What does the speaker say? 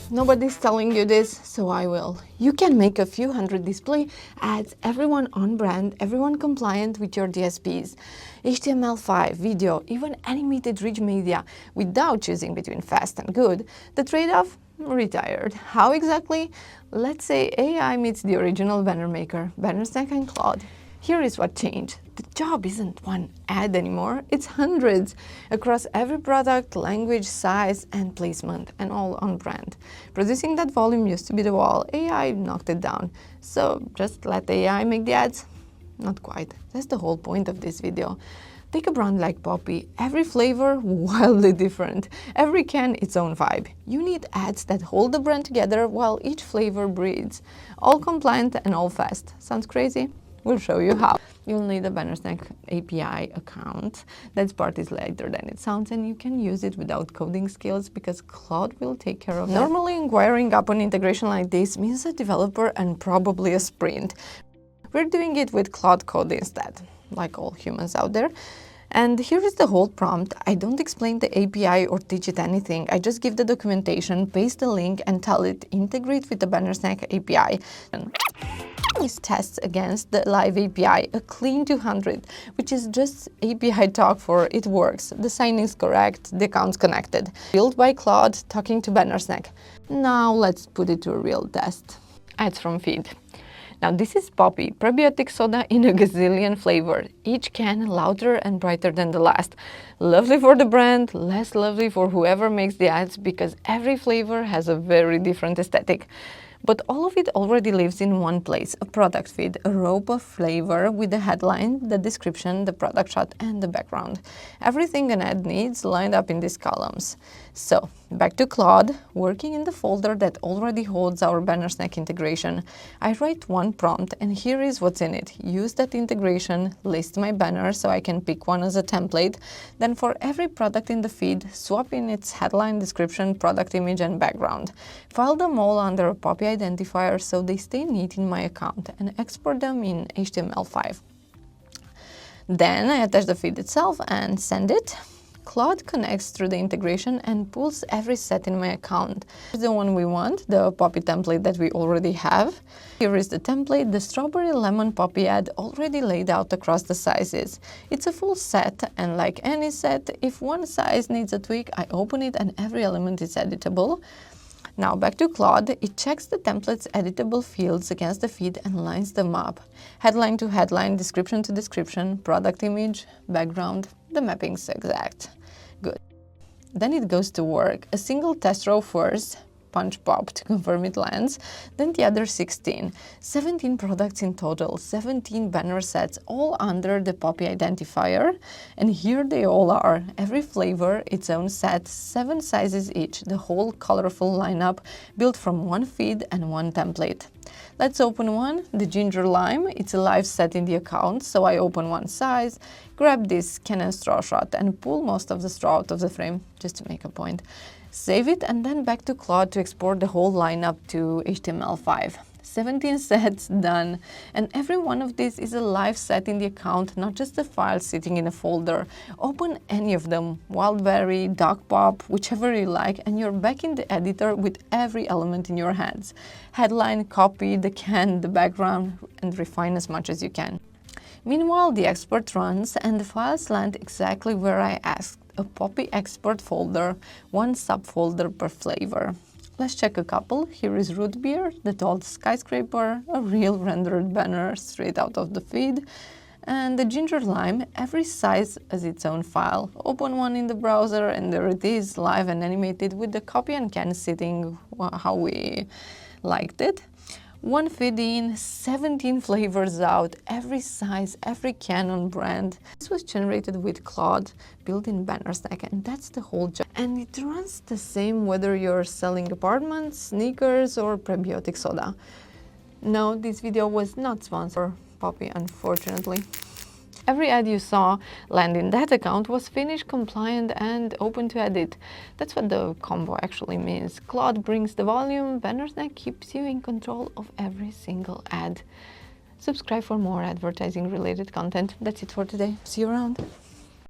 Nobody's telling you this, so I will. You can make a few hundred display ads, everyone on brand, everyone compliant with your DSPs, HTML5, video, even animated rich media without choosing between fast and good. The trade-off? Retired. How exactly? Let's say AI meets the original banner maker, Bannersnack and Claude. Here is what changed. The job isn't one ad anymore, it's hundreds across every product, language, size, and placement, and all on brand. Producing that volume used to be the wall. AI knocked it down. So just let AI make the ads? Not quite. That's the whole point of this video. Take a brand like Poppi, every flavor wildly different, every can its own vibe. You need ads that hold the brand together while each flavor breathes. All compliant and all fast. Sounds crazy? We'll show you how. You'll need a Bannersnack API account. That part is later than it sounds, and you can use it without coding skills because Claude will take care of that. Normally, inquiring upon integration like this means a developer and probably a sprint. We're doing it with claudecode instead, like all humans out there. And here is the whole prompt. I don't explain the API or teach it anything. I just give the documentation, paste the link, and tell it integrate with the Bannersnack API. This tests against the live API, a clean 200, which is just API talk for it works. The sign is correct, the account's connected. Built by Claude, talking to Bannersnack. Now let's put it to a real test. Ads from feed. Now this is Poppi, prebiotic soda in a gazillion flavor. Each can louder and brighter than the last. Lovely for the brand, less lovely for whoever makes the ads because every flavor has a very different aesthetic. But all of it already lives in one place, a product feed, a rope of flavor with the headline, the description, the product shot, and the background. Everything an ad needs lined up in these columns. So, back to Claude, working in the folder that already holds our Bannersnack integration. I write one prompt, and here is what's in it. Use that integration, list my banner so I can pick one as a template. Then for every product in the feed, swap in its headline, description, product image, and background. File them all under a Poppi identifier so they stay neat in my account and export them in HTML5. Then I attach the feed itself and send it. Claude connects through the integration and pulls every set in my account. Here's the one we want, the Poppi template that we already have. Here is the template, the strawberry lemon Poppi ad already laid out across the sizes. It's a full set, and like any set, if one size needs a tweak, I open it and every element is editable. Now back to Claude, it checks the template's editable fields against the feed and lines them up. Headline to headline, description to description, product image, background, the mapping's exact. Good. Then it goes to work. A single test row first, punch pop to confirm it lands, then the other 16. 17 products in total, 17 banner sets, all under the Poppi identifier. And here they all are. Every flavor, its own set, 7 sizes each, the whole colorful lineup built from one feed and one template. Let's open one, the ginger lime. It's a live set in the account, so I open one size, grab this Canon straw shot and pull most of the straw out of the frame, just to make a point. Save it and then back to Claude to export the whole lineup to HTML5. 17 sets done, and every one of these is a live set in the account, not just a file sitting in a folder. Open any of them, Wildberry, Dogpop, whichever you like, and you're back in the editor with every element in your hands. Headline, copy, the can, the background, and refine as much as you can. Meanwhile, the export runs and the files land exactly where I asked. A Poppi export folder, one subfolder per flavor. Let's check a couple. Here is root beer, the tall skyscraper, a real rendered banner straight out of the feed, and the ginger lime, every size as its own file. Open one in the browser and there it is, live and animated with the copy and can sitting how we liked it. One feed in, 17 flavors out, every size, every can on brand. This was generated with Claude, built in Bannersnack, and that's the whole job. And it runs the same whether you're selling apartments, sneakers, or prebiotic soda. No, this video was not sponsored by Poppi, unfortunately. Every ad you saw land in that account was finished, compliant, and open to edit. That's what the combo actually means. Claude brings the volume, Bannersnack keeps you in control of every single ad. Subscribe for more advertising related content. That's it for today. See you around.